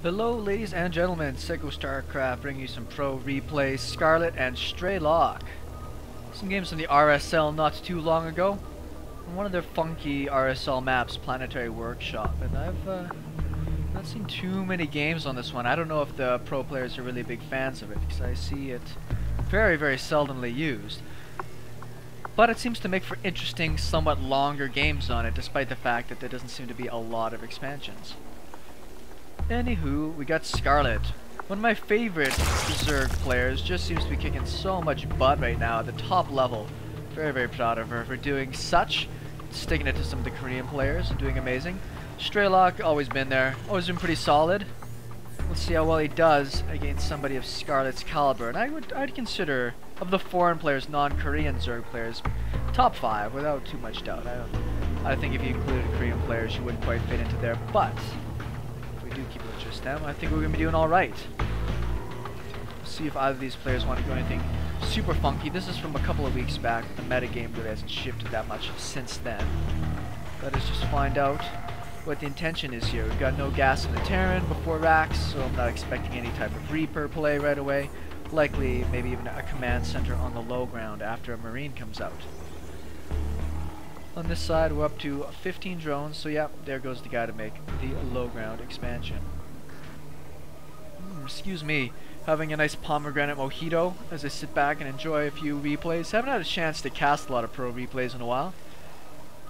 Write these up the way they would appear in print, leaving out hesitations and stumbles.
Hello ladies and gentlemen, SeKo Starcraft bringing you some pro replays, Scarlett and Strelok. Some games from the RSL not too long ago. On one of their funky RSL maps, Planetary Workshop, and I've not seen too many games on this one. I don't know if the pro players are really big fans of it, because I see it very seldomly used. But it seems to make for interesting, somewhat longer games on it, despite the fact that there doesn't seem to be a lot of expansions. Anywho, we got Scarlett. One of my favorite zerg players, just seems to be kicking so much butt right now at the top level. Very proud of her for doing such, sticking it to some of the Korean players and doing amazing. Strelok, always been there, always been pretty solid. Let's see how well he does against somebody of Scarlett's caliber. And I'd consider, of the foreign players, non-Korean zerg players, top 5 without too much doubt. I think if you included Korean players, you wouldn't quite fit into there, but do keep it just them. I think we're going to be doing alright. See if either of these players want to do anything super funky. This is from a couple of weeks back. The metagame really hasn't shifted that much since then. Let us just find out what the intention is here. We've got no gas in the Terran before racks, so I'm not expecting any type of Reaper play right away. Likely maybe even a command center on the low ground after a Marine comes out. On this side, we're up to 15 drones, so yeah, there goes the guy to make the low ground expansion. Excuse me, having a nice pomegranate mojito as I sit back and enjoy a few replays. Haven't had a chance to cast a lot of pro replays in a while.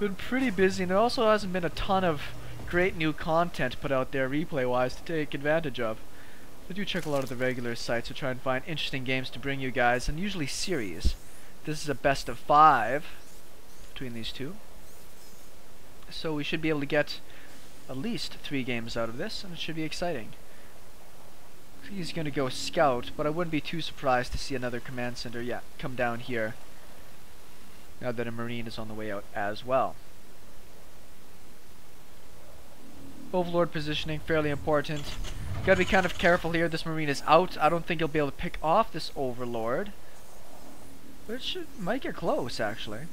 Been pretty busy, and there also hasn't been a ton of great new content put out there replay-wise to take advantage of. I do check a lot of the regular sites to try and find interesting games to bring you guys, and usually series. This is a best of 5. Between these two, so we should be able to get at least 3 games out of this, and it should be exciting. He's going to go scout, but I wouldn't be too surprised to see another command center come down here now that a Marine is on the way out as well. Overlord positioning, fairly important. Gotta be kind of careful here. This Marine is out. I don't think he'll be able to pick off this Overlord, but it might get close actually.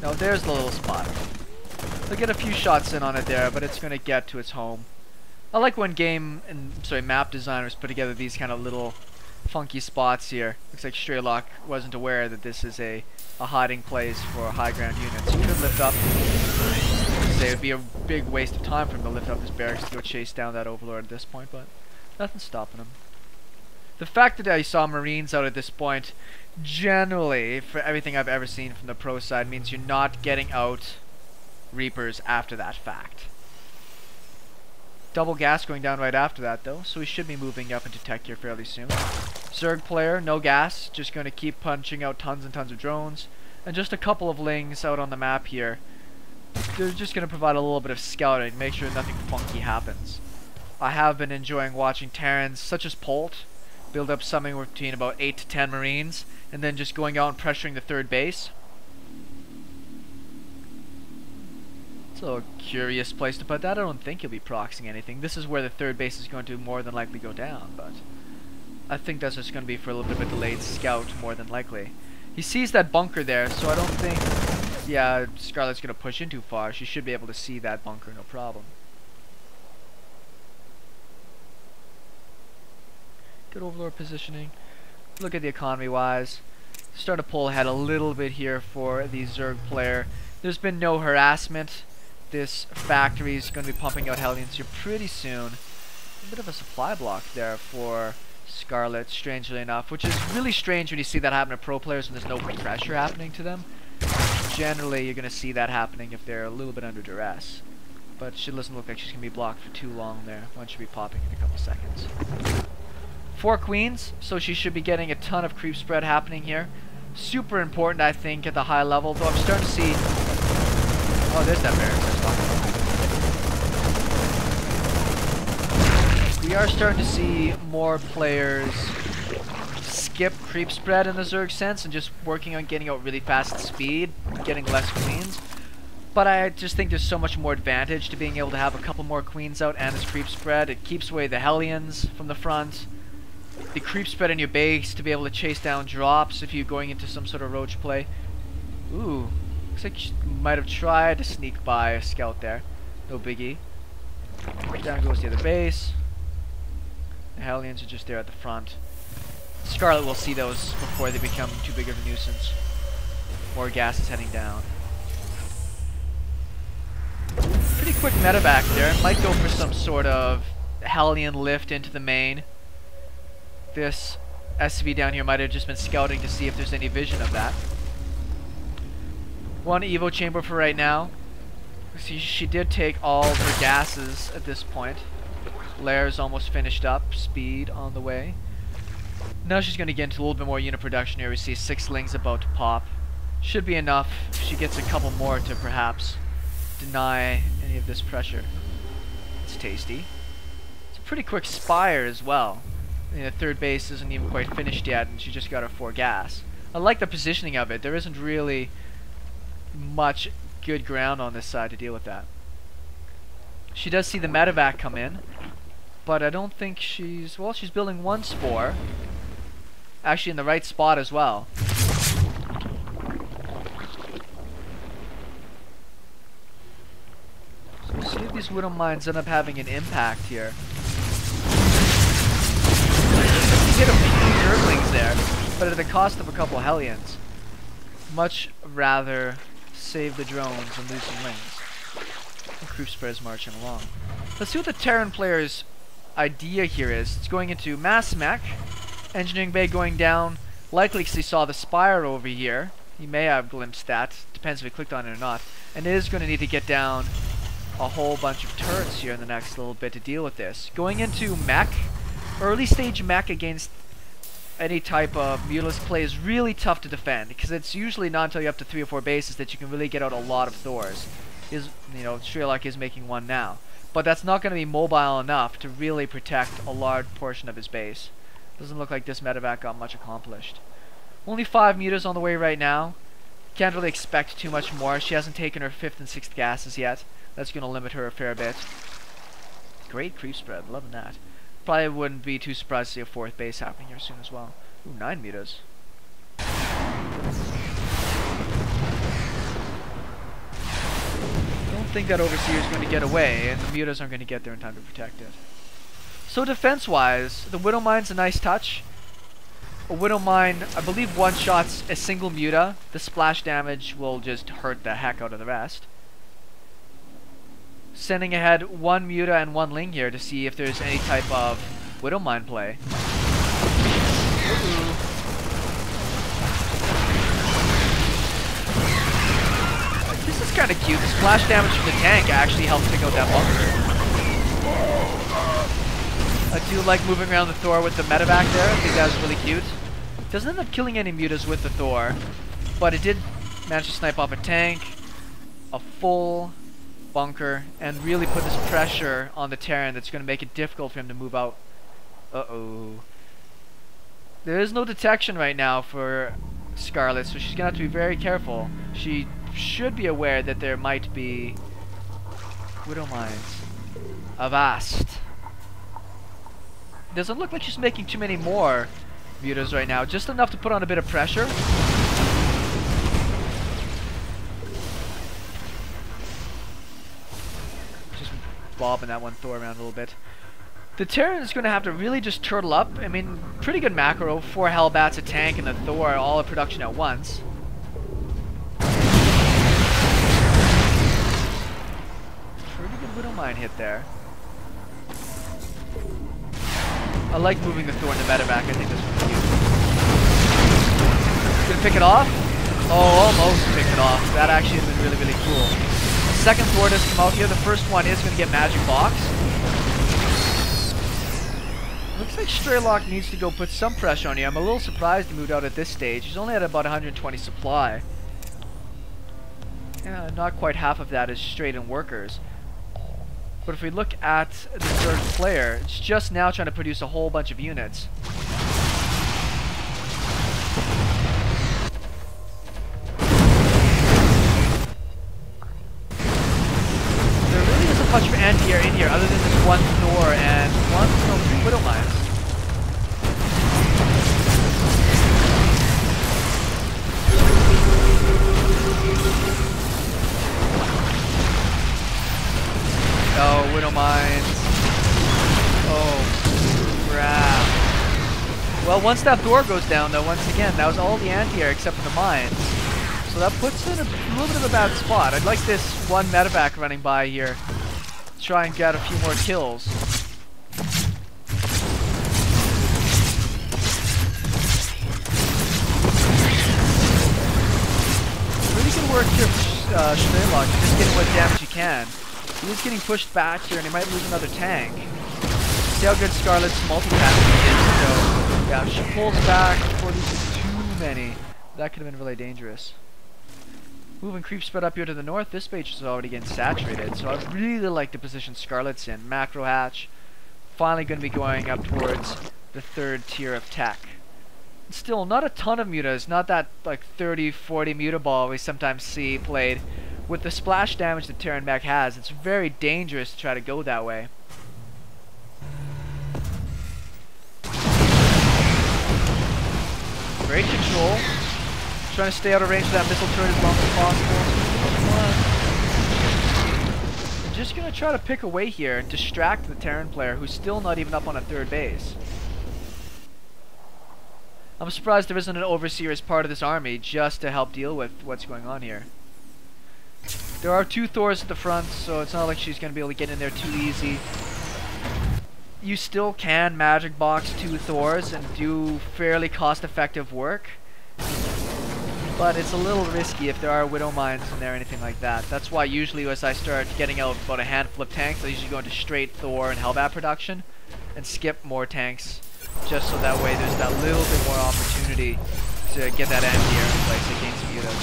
No, there's the little spot. They'll get a few shots in on it there, but it's going to get to its home. I like when map designers put together these kind of little funky spots here. Looks like Strelok wasn't aware that this is a hiding place for high ground units. He could lift up. It would be a big waste of time for him to lift up his barracks to go chase down that Overlord at this point, but nothing's stopping him. The fact that I saw Marines out at this point, generally, for everything I've ever seen from the pro side, means you're not getting out Reapers after that fact. Double gas going down right after that though, so we should be moving up into tech here fairly soon. Zerg player, no gas, just going to keep punching out tons and tons of drones, and just a couple of lings out on the map here. They're just going to provide a little bit of scouting, make sure nothing funky happens. I have been enjoying watching Terrans such as Polt build up something between about 8 to 10 Marines, and then just going out and pressuring the third base. It's a little curious place to put that. I don't think he'll be proxying anything. This is where the third base is going to more than likely go down, but I think that's just going to be for a little bit of a delayed scout, more than likely. He sees that bunker there, so I don't think, Scarlett's going to push in too far. She should be able to see that bunker, no problem. Good Overlord positioning. Look at the economy wise. Start to pull ahead a little bit here for the Zerg player. There's been no harassment. This factory is going to be pumping out Hellions here pretty soon. A bit of a supply block there for Scarlett, strangely enough, which is really strange when you see that happen to pro players when there's no pressure happening to them. Generally, you're going to see that happening if they're a little bit under duress. But she doesn't look like she's going to be blocked for too long there. One should be popping in a couple seconds. 4 queens, so she should be getting a ton of creep spread happening here. Super important, I think, at the high level, though I'm starting to see... Oh, there's that barracks I was talking about. We are starting to see more players skip creep spread in the Zerg sense and just working on getting out really fast speed, getting less queens. But I just think there's so much more advantage to being able to have a couple more queens out and this creep spread. It keeps away the Hellions from the front. The creep spread in your base to be able to chase down drops if you're going into some sort of roach play. Ooh, looks like she might have tried to sneak by a scout there. No biggie. Down goes the other base. The Hellions are just there at the front. Scarlett will see those before they become too big of a nuisance. More gas is heading down. Pretty quick medevac there. Might go for some sort of Hellion lift into the main. This SV down here might have just been scouting to see if there's any vision of that. One Evo chamber for right now. See, she did take all of her gases at this point. Lair's almost finished up. Speed on the way. Now she's going to get into a little bit more unit production here. We see 6 lings about to pop. Should be enough if she gets a couple more to perhaps deny any of this pressure. It's tasty. It's a pretty quick spire as well. The third base isn't even quite finished yet, and she just got her 4 gas. I like the positioning of it. There isn't really much good ground on this side to deal with that. She does see the medevac come in, but I don't think she's... well, she's building 1 spore. Actually in the right spot as well. So we'll see if these widow mines end up having an impact here. You get a few zerglings there, but at the cost of a couple Hellions. Much rather save the drones and lose some lings. The crew spread is marching along. Let's see what the Terran player's idea here is. It's going into mass mech. Engineering bay going down. Likely because he saw the spire over here. He may have glimpsed that. Depends if he clicked on it or not. And it is going to need to get down a whole bunch of turrets here in the next little bit to deal with this. Going into mech. Early stage mech against any type of mutalist play is really tough to defend, because it's usually not until you're up to 3 or 4 bases that you can really get out a lot of Thors. Strelok is making 1 now. But that's not going to be mobile enough to really protect a large portion of his base. Doesn't look like this medevac got much accomplished. Only 5 meters on the way right now. Can't really expect too much more. She hasn't taken her 5th and 6th gases yet. That's going to limit her a fair bit. Great creep spread, loving that. Probably wouldn't be too surprised to see a 4th base happening here soon as well. Ooh, 9 meters. Don't think that Overseer is going to get away, and the mutas aren't going to get there in time to protect it. So defense-wise, the Widow Mine's a nice touch. A Widow Mine, I believe, one-shots a single muta. The splash damage will just hurt the heck out of the rest. Sending ahead 1 muta and 1 ling here to see if there's any type of Widow Mine play. This is kind of cute. The splash damage from the tank actually helps take out that bunker. I do like moving around the Thor with the medevac there. I think that was really cute. Doesn't end up killing any mutas with the Thor, but it did manage to snipe off a tank, a full bunker, and really put this pressure on the Terran that's going to make it difficult for him to move out. Uh-oh. There is no detection right now for Scarlett, so she's going to have to be very careful. She should be aware that there might be Widow Mines. Avast. Doesn't look like she's making too many more mutas right now. Just enough to put on a bit of pressure. Just bobbing that one Thor around a little bit. The Terran is going to have to really just turtle up. I mean, pretty good macro. 4 Hellbats, a tank, and the Thor all in production at once. Pretty good Widow Mine hit there. I like moving the Thor in the medevac. I think this one's cute. Gonna pick it off? Oh, almost picked it off. That actually has been really, really cool. The second Thor does come out here. The first one is gonna get Magic Box. Looks like Strelok needs to go put some pressure on you. I'm a little surprised he moved out at this stage. He's only at about 120 supply. Yeah, not quite half of that is straight in workers. But if we look at the third player, it's just now trying to produce a whole bunch of units. There really isn't much of anti-air in here other than this 1 Thor and 3 Widow Mines. Oh, Widow Mines. Well, once that door goes down, though, once again, that was all the anti-air except for the mines. So that puts it in a little bit of a bad spot. I'd like this one medevac running by here. Try and get a few more kills. Really good work here for Strelok. Just getting what damage you can. He is getting pushed back here and he might lose another tank. See how good Scarlett's multitasking is, so yeah, she pulls back before losing too many. That could have been really dangerous. Moving creep spread up here to the north, this base is already getting saturated, so I really like the position Scarlett's in. Macro hatch, finally going to be going up towards the third tier of tech. Still, not a ton of mutas, not that like 30-40 muta ball we sometimes see played. With the splash damage that Terran Mech has, it's very dangerous to try to go that way. Great control. Trying to stay out of range of that missile turret as long as possible. I'm just going to try to pick away here and distract the Terran player who's still not even up on a third base. I'm surprised there isn't an overseer as part of this army just to help deal with what's going on here. There are 2 Thors at the front, so it's not like she's going to be able to get in there too easy. You still can magic box 2 Thors and do fairly cost-effective work. But it's a little risky if there are Widow Mines in there or anything like that. That's why usually as I start getting out about a handful of tanks, I usually go into straight Thor and Hellbat production and skip more tanks. Just so that way there's that little bit more opportunity to get that anti-air in place against mutas.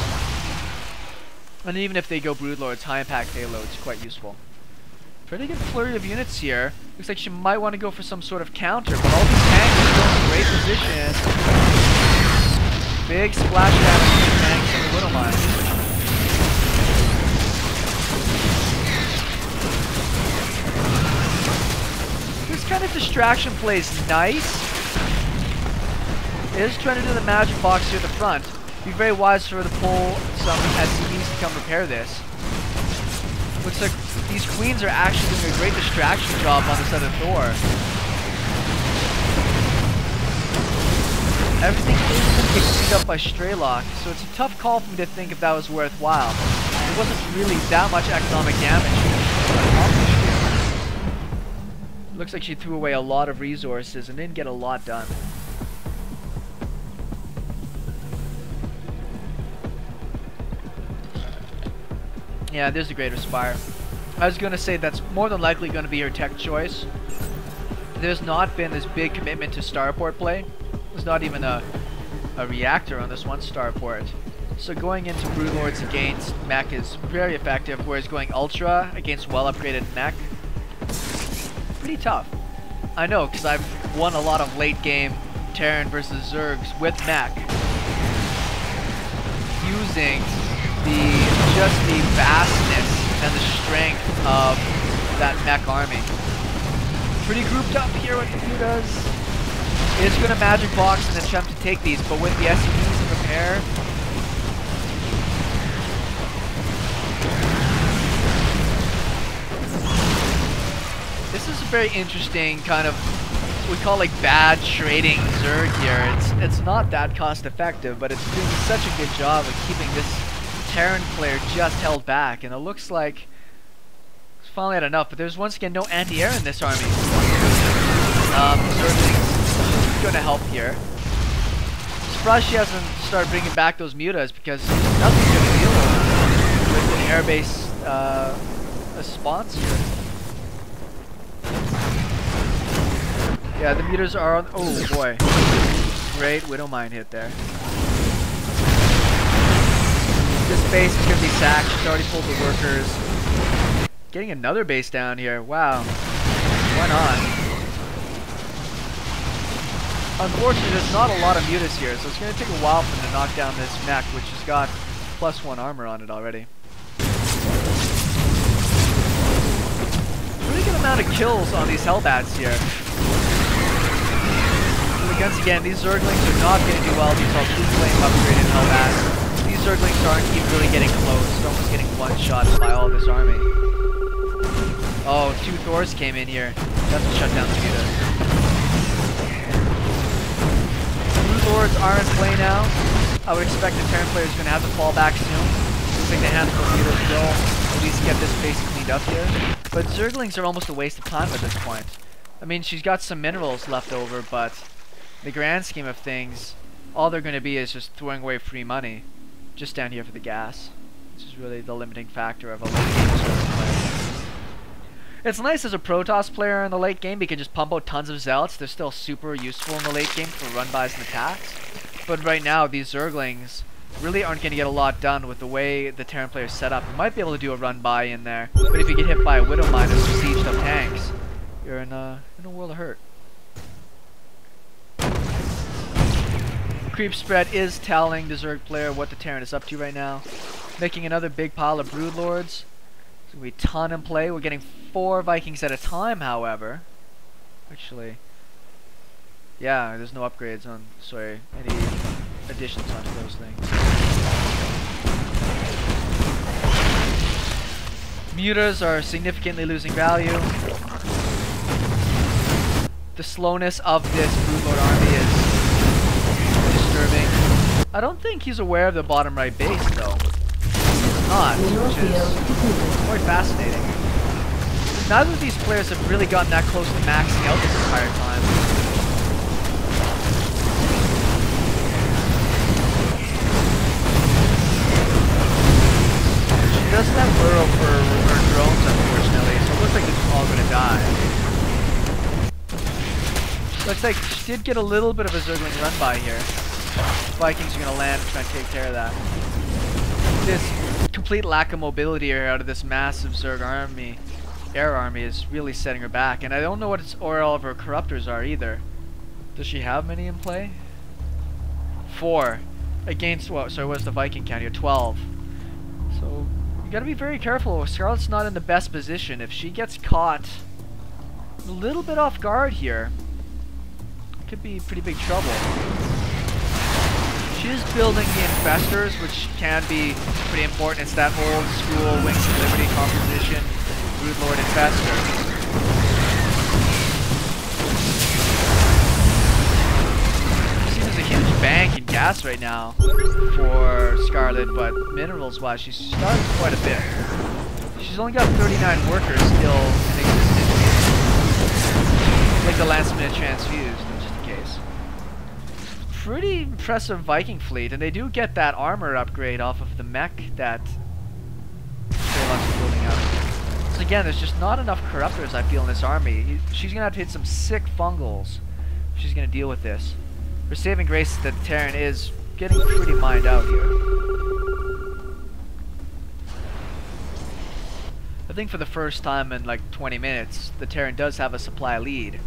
And even if they go Broodlords, high impact payloads, quite useful. Pretty good flurry of units here. Looks like she might want to go for some sort of counter, but all these tanks are still in great position. Big splash damage to the tanks and the Widow Mine. This kind of distraction play is nice. It is trying to do the magic box here at the front. Be very wise for her to pull some SCVs to come repair this. Looks like these queens are actually doing a great distraction job on this other Thor. Everything is going to get cleaned up by Strelok, so it's a tough call for me to think if that was worthwhile. It wasn't really that much economic damage. Looks like she threw away a lot of resources and didn't get a lot done. Yeah, there's the Greater Spire. I was going to say that's more than likely going to be her tech choice. There's not been this big commitment to starport play. There's not even a reactor on this one starport. So going into Broodlords against Mech is very effective, whereas going Ultra against well-upgraded Mech, pretty tough. I know, because I've won a lot of late-game Terran versus Zergs with Mech, using just the vastness and the strength of that Mech army. Pretty grouped up here with the mutas. It's going to magic box and attempt to take these, but with the SCVs in repair, this is a very interesting kind of, we call like bad trading Zerg here. It's not that cost effective, but it's doing such a good job of keeping this Terran player just held back, and it looks like it's finally had enough, but there's once again no anti-air in this army. Zergling's going to help here. Surprised she hasn't started bringing back those mutas, because nothing's going to deal with an airbase response here. Yeah, the mutas are on. Oh boy. Great Widow Mine hit there. This base is going to be sacked. She's already pulled the workers. Getting another base down here. Wow. Why not? Unfortunately, there's not a lot of mutas here, so it's going to take a while for them to knock down this mech, which has got +1 armor on it already. Really good amount of kills on these Hellbats here. Once again, these Zerglings are not going to do well. These are blue flame upgraded Hellbats. These Zerglings aren't even really getting close. They're almost getting one-shot by all this army. Oh, 2 Thors came in here. That's to shut down the mutas. Brood Lords are in play now. I would expect the Terran player is going to have to fall back soon. Looks like the handful of meters will at least get this base cleaned up here. But Zerglings are almost a waste of time at this point. I mean, she's got some minerals left over, but in the grand scheme of things, all they're going to be is just throwing away free money. Just down here for the gas. This is really the limiting factor of a late game Zerg player. It's nice as a Protoss player in the late game, you can just pump out tons of Zealots. They're still super useful in the late game for run-bys and attacks. But right now, these Zerglings really aren't going to get a lot done with the way the Terran player is set up. You might be able to do a run-by in there, but if you get hit by a Widow Miner or sieged up tanks, you're in a world of hurt. Creep spread is telling the Zerg player what the Terran is up to right now. Making another big pile of Brood Lords. There's going to be a ton in play. We're getting 4 Vikings at a time, however. Actually, yeah, there's no upgrades on, sorry, any additions onto those things. Mutas are significantly losing value. The slowness of this Brood Lord army is disturbing. I don't think he's aware of the bottom right base, though. He's not, which is quite fascinating. Neither of these players have really gotten that close to maxing out this entire time. She doesn't have burrow for her drones, unfortunately, so it looks like they're all going to die. Looks like she did get a little bit of a Zergling run by here. Vikings are going to land and try and take care of that. This complete lack of mobility here out of this massive Zerg army, air army, is really setting her back. And I don't know what all of her corruptors are either. Does she have many in play? 4. Against what? Sorry, what's the Viking count here? 12. So you gotta be very careful. Scarlett's not in the best position. If she gets caught a little bit off guard here, it could be pretty big trouble. She is building the infestors, which can be pretty important. It's that old school Wings of Liberty composition, Brood Lord infestor. There's a huge bank in gas right now for Scarlett, but minerals wise, she's started quite a bit. She's only got 39 workers still in existence. Like the last minute transfused, which is the case. Pretty impressive Viking fleet, and they do get that armor upgrade off of the mech that Strelok's building up. So again, there's just not enough corruptors, I feel, in this army. She's gonna have to hit some sick fungals if she's gonna deal with this. Her saving grace is that Terran is getting pretty mined out here. I think for the first time in like 20 minutes, the Terran does have a supply lead.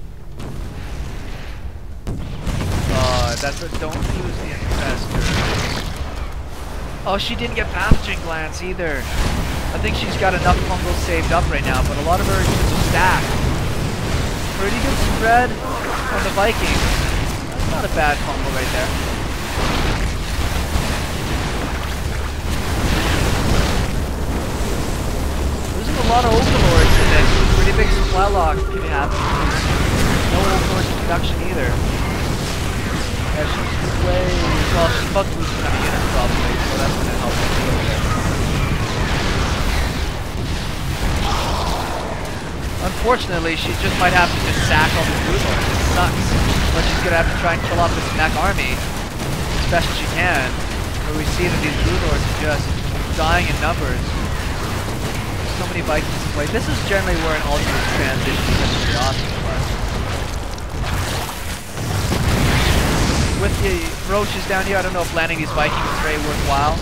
That's a don't use the infestor. Oh, she didn't get pathogen glance either. I think she's got enough fungals saved up right now, but a lot of her units are stacked. Pretty good spread on the Viking. That's not a bad fungal right there. Losing a lot of overlords in this. Pretty big supply lock could happen. No overlords in production either. Yeah, she's way... well, she's about to lose some units probably, so that's going to help a little bit. Unfortunately, she just might have to just sack all the Brood Lords. It sucks. But she's going to have to try and kill off this mech army as best as she can. Where we see that these Brood Lords are just dying in numbers. So many Vikings to play. This is generally where an alternate transition is really awesome for us. With the roaches down here, I don't know if landing these Vikings is very worthwhile.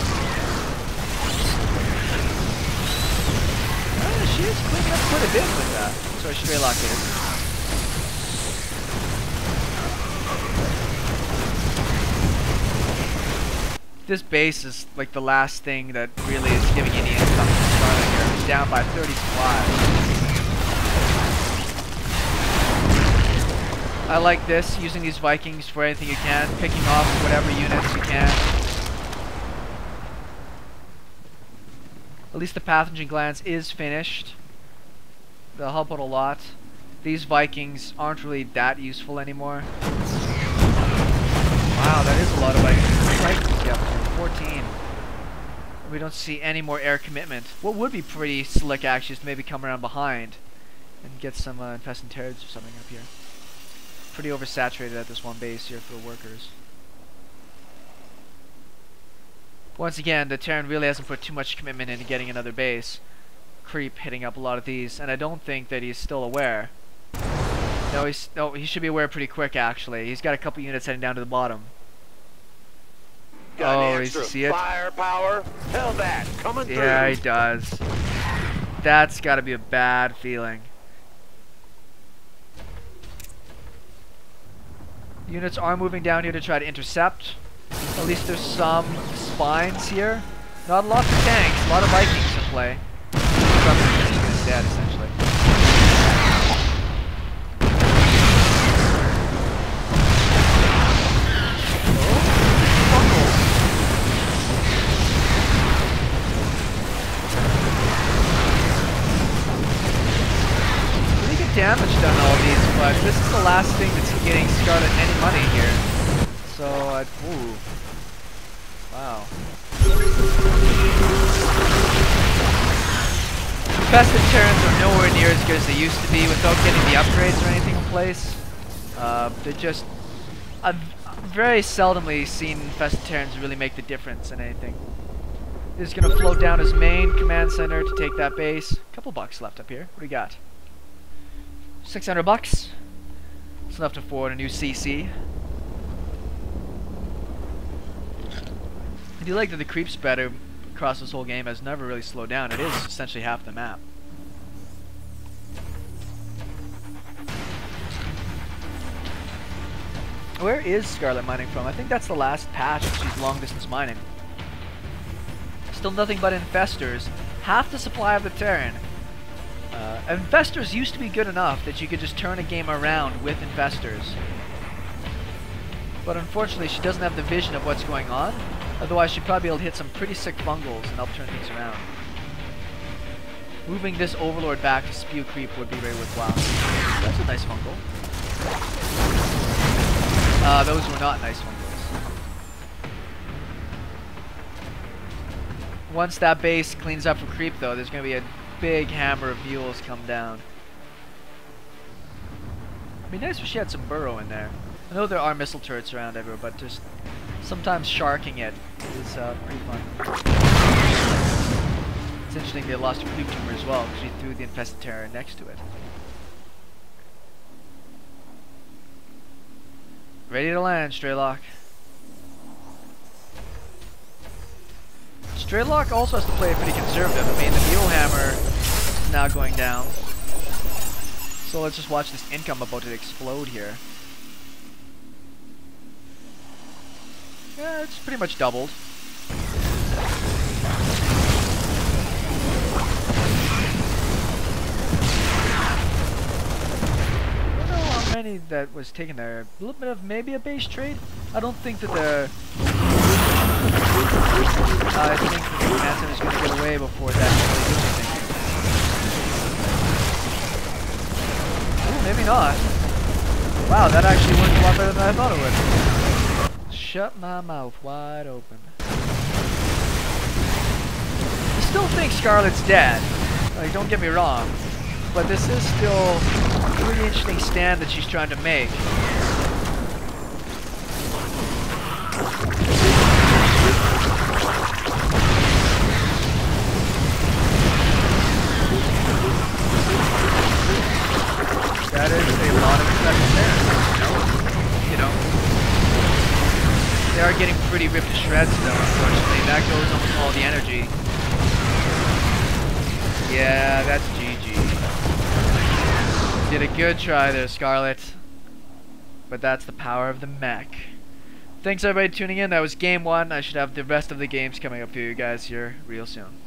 She is cleaning up quite a bit with that. Sorry, Strelok is. This base is like the last thing that really is giving any income to Scarlett here. It's down by 30 supplies. I like this, using these Vikings for anything you can, picking off whatever units you can. At least the pathogen glance is finished. They'll help out a lot. These Vikings aren't really that useful anymore. Wow, that is a lot of Vikings. Yeah, 14. We don't see any more air commitment. What would be pretty slick actually is to maybe come around behind and get some infested Terrans or something up here. Pretty oversaturated at this one base here for workers. Once again, the Terran really hasn't put too much commitment into getting another base. Creep hitting up a lot of these, and I don't think that he's still aware. No, he should be aware pretty quick actually. He's got a couple units heading down to the bottom. Got does he see it? Firepower. Tell that coming through. Yeah, he does. That's got to be a bad feeling. Units are moving down here to try to intercept. At least there's some spines here. Not a lot of tanks, a lot of Vikings in play. He's dead, essentially. Pretty good damage done on all these, but this is the last thing that's getting Scarlett any money here. So, ooh. Wow. Infested Terrans are nowhere near as good as they used to be without getting the upgrades or anything in place. They're just... I've very seldomly seen Infested Terrans really make the difference in anything. He's going to float down his main command center to take that base. A couple bucks left up here. What do we got? 600 bucks. It's enough to afford a new CC. I do like that the creep spread across this whole game has never really slowed down. It is essentially half the map. Where is Scarlett mining from? I think that's the last patch that she's long distance mining. Still nothing but infestors. Half the supply of the Terran. Infestors used to be good enough that you could just turn a game around with infestors. But unfortunately she doesn't have the vision of what's going on. Otherwise she'd probably be able to hit some pretty sick bungles and help turn things around. Moving this Overlord back to spew creep would be very worthwhile. That's a nice fungal. Those were not nice fungals. Once that base cleans up for creep though, there's going to be a big hammer of mules come down. It'd be nice if she had some burrow in there. I know there are missile turrets around everywhere, but just sometimes sharking it is pretty fun. It's interesting they lost a creep tumor as well because she threw the infested Terran next to it. Ready to land, Strelok. Strelok also has to play pretty conservative. I mean, the mule hammer is now going down. So let's just watch this income about to explode here. Yeah, it's pretty much doubled. I don't know how many that was taken there. A little bit of maybe a base trade. I don't think that the... I think the command center is going to get away before that really does anything. Ooh, maybe not. Wow, that actually worked a lot better than I thought it would. Shut my mouth wide open. I still think Scarlett's dead. Like, don't get me wrong. But this is still a pretty interesting stand that she's trying to make. That is a lot of effects there. You know, they are getting pretty ripped to shreds though, unfortunately. That goes almost all the energy. Yeah, that's GG. Did a good try there, Scarlett. But that's the power of the mech. Thanks everybody for tuning in. That was game 1. I should have the rest of the games coming up for you guys here real soon.